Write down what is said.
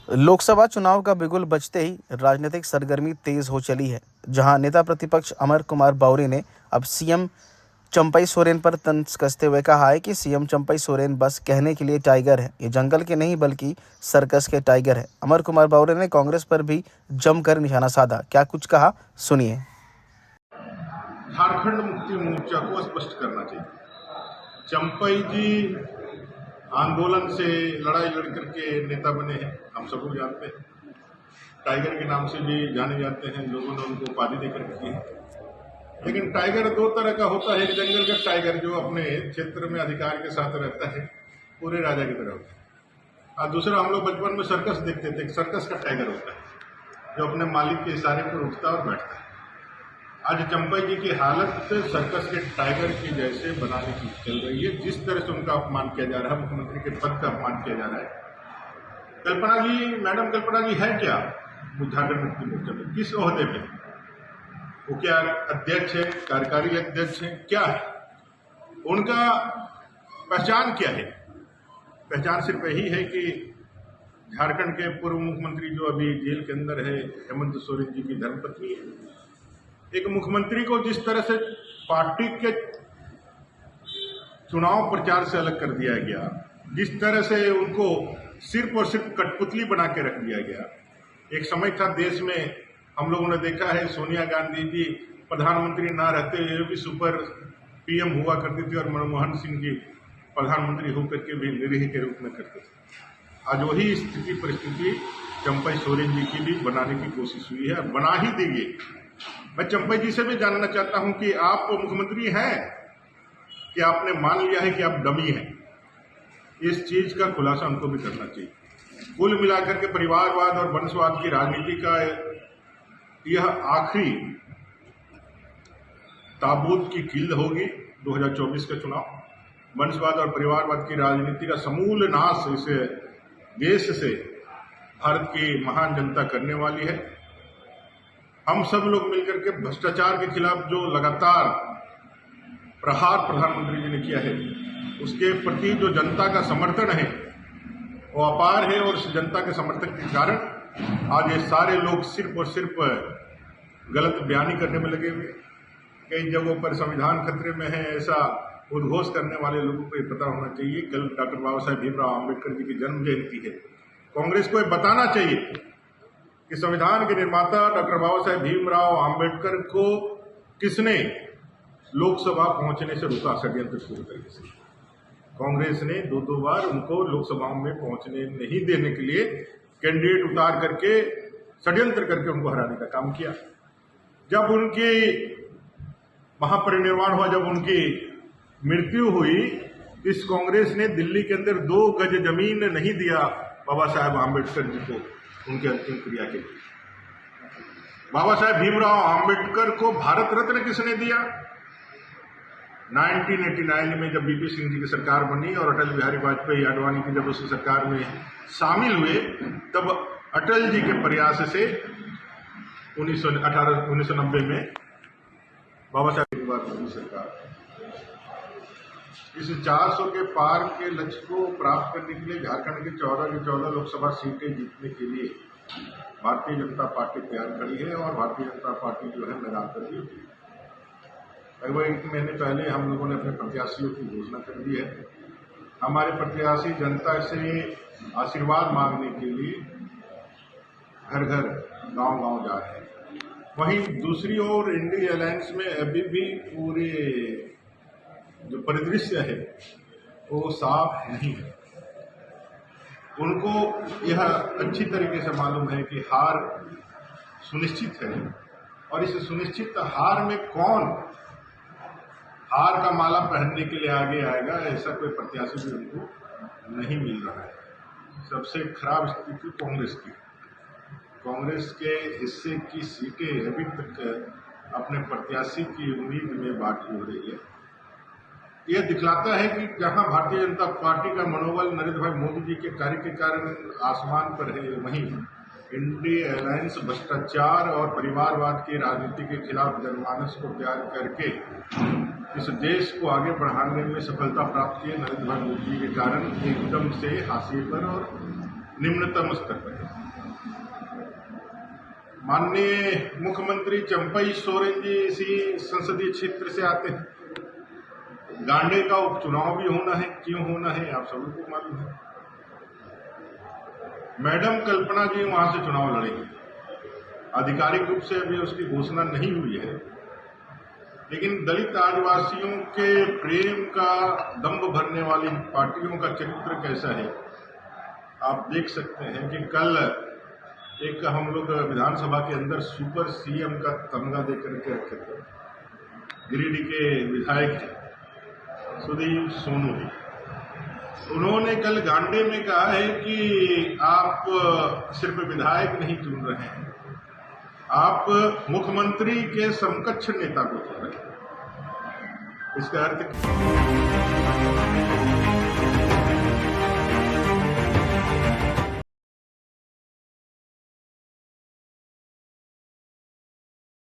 लोकसभा चुनाव का बिगुल बजते ही राजनीतिक सरगर्मी तेज हो चली है, जहां नेता प्रतिपक्ष अमर कुमार बावरी ने अब सीएम चंपई सोरेन पर तंज कसते हुए कहा है कि सीएम चंपई सोरेन बस कहने के लिए टाइगर है, ये जंगल के नहीं बल्कि सर्कस के टाइगर है। अमर कुमार बावरी ने कांग्रेस पर भी जमकर निशाना साधा। क्या कुछ कहा, सुनिए। झारखंड मुक्ति मोर्चा को स्पष्ट करना चाहिए। चंपई जी आंदोलन से लड़ाई लड़ करके नेता बने हैं, हम सब लोग जानते हैं। टाइगर के नाम से भी जाने जाते हैं, लोगों ने उनको उपाधि देकर रखी है। लेकिन टाइगर दो तरह का होता है। एक जंगल का टाइगर जो अपने क्षेत्र में अधिकार के साथ रहता है, पूरे राजा की तरह होता है। और दूसरा, हम लोग बचपन में सर्कस देखते थे, एक सर्कस का टाइगर होता है जो अपने मालिक के इशारे पर उठता और बैठता है। आज चंपई जी की हालत सर्कस के टाइगर की जैसे बनाने की चल रही है। जिस तरह से उनका अपमान किया जा रहा है, मुख्यमंत्री के पद का अपमान किया जा रहा है। कल्पना जी, मैडम कल्पना जी है क्या झारखंड मुक्ति मोर्चा में? किस ओहदे पे? वो क्या अध्यक्ष है, कार्यकारी अध्यक्ष है, क्या है उनका? पहचान क्या है? पहचान सिर्फ यही है कि झारखंड के पूर्व मुख्यमंत्री जो अभी जेल के अंदर है, हेमंत सोरेन जी की धर्मपत्नी है। एक मुख्यमंत्री को जिस तरह से पार्टी के चुनाव प्रचार से अलग कर दिया गया, जिस तरह से उनको सिर्फ और सिर्फ कठपुतली बना के रख दिया गया। एक समय था देश में, हम लोगों ने देखा है, सोनिया गांधी जी प्रधानमंत्री ना रहते हुए भी सुपर पीएम हुआ करती थी और मनमोहन सिंह जी प्रधानमंत्री होकर के भी निरीह के रूप में करते थे। आज वही स्थिति परिस्थिति चंपई सोरेन जी की भी बनाने की कोशिश हुई है, बना ही देंगे। मैं चंपई जी से भी जानना चाहता हूं कि आप मुख्यमंत्री हैं कि आपने मान लिया है कि आप डमी हैं? इस चीज का खुलासा उनको भी करना चाहिए। कुल मिलाकर के परिवारवाद और वंशवाद की राजनीति का यह आखिरी ताबूत की कील होगी 2024 का चुनाव। वंशवाद और परिवारवाद की राजनीति का समूल नाश इस देश से भारत की महान जनता करने वाली है। हम सब लोग मिलकर के भ्रष्टाचार के खिलाफ जो लगातार प्रहार प्रधानमंत्री जी ने किया है, उसके प्रति जो जनता का समर्थन है वो अपार है। और उस जनता के समर्थन के कारण आज ये सारे लोग सिर्फ और सिर्फ गलत बयानी करने में लगे हुए। कई जगहों पर संविधान खतरे में है, ऐसा उद्घोष करने वाले लोगों को ये पता होना चाहिए। कल डॉक्टर बाबा साहेब भीमराव आम्बेडकर जी की जन्म जयंती है। कांग्रेस को ये बताना चाहिए कि संविधान के निर्माता डॉक्टर बाबा साहेब भीमराव आम्बेडकर को किसने लोकसभा पहुंचने से रोका षड्यंत्रपूर्ण तरीके से। कांग्रेस ने दो बार उनको लोकसभा में पहुंचने नहीं देने के लिए कैंडिडेट उतार करके षड्यंत्र करके उनको हराने का काम किया। जब उनकी महापरिनिर्वाण हुआ, जब उनकी मृत्यु हुई, इस कांग्रेस ने दिल्ली के अंदर 2 गज जमीन नहीं दिया बाबा साहेब आम्बेडकर जी को उनके अंतिम क्रिया के लिए। बाबा साहेब भीमराव आम्बेडकर को भारत रत्न किसने दिया? 1989 में जब बीपी सिंह जी की सरकार बनी और अटल बिहारी वाजपेयी आडवाणी की जब उस सरकार में शामिल हुए, तब अटल जी के प्रयास से 1990 में बाबा साहेब की बात मोदी सरकार इस 400 के पार के लक्ष्य को प्राप्त करने के लिए झारखंड के 14 की 14 लोकसभा सीटें जीतने के लिए भारतीय जनता पार्टी तैयार खड़ी है। और भारतीय जनता पार्टी जो है मैदान पर भी उतरी। लगभग 1 महीने पहले हम लोगों ने अपने प्रत्याशियों की घोषणा कर दी है। हमारे प्रत्याशी जनता से आशीर्वाद मांगने के लिए घर घर गांव गांव जा रहे हैं। वहीं दूसरी ओर इंडी अलायंस में अभी भी पूरे जो परिदृश्य है वो साफ नहीं है। उनको यह अच्छी तरीके से मालूम है कि हार सुनिश्चित है, और इस सुनिश्चित हार में कौन हार का माला पहनने के लिए आगे आएगा, ऐसा कोई प्रत्याशी भी उनको नहीं मिल रहा है। सबसे खराब स्थिति कांग्रेस की। कांग्रेस के हिस्से की सीटें अभी तक अपने प्रत्याशी की उम्मीद में बांटी हो रही है। यह दिखलाता है कि जहां भारतीय जनता पार्टी का मनोबल नरेंद्र भाई मोदी जी के कार्य के कारण आसमान पर है, वहीं इंडी अलायंस भ्रष्टाचार और परिवारवाद की राजनीति के खिलाफ जनमानस को तैयार करके इस देश को आगे बढ़ाने में सफलता प्राप्त की है। नरेंद्र भाई मोदी जी के कारण एकदम से हाशिए पर और निम्नतम स्तर पर है। माननीय मुख्यमंत्री चंपई सोरेन जी इसी संसदीय क्षेत्र से आते हैं। गांडे का उपचुनाव भी होना है, क्यों होना है आप सभी को मालूम है। मैडम कल्पना जी वहां से चुनाव लड़ेंगी। आधिकारिक रूप से अभी उसकी घोषणा नहीं हुई है, लेकिन दलित आदिवासियों के प्रेम का दंभ भरने वाली पार्टियों का चरित्र कैसा है आप देख सकते हैं कि कल एक हम लोग विधानसभा के अंदर सुपर सीएम का तमगा देकर के रखे थे। गिरिडीह के विधायक हैं सुदीप सोनू जी, उन्होंने कल गांडे में कहा है कि आप सिर्फ विधायक नहीं चुन रहे हैं, आप मुख्यमंत्री के समकक्ष नेता को चुन रहे हैं। इसका अर्थ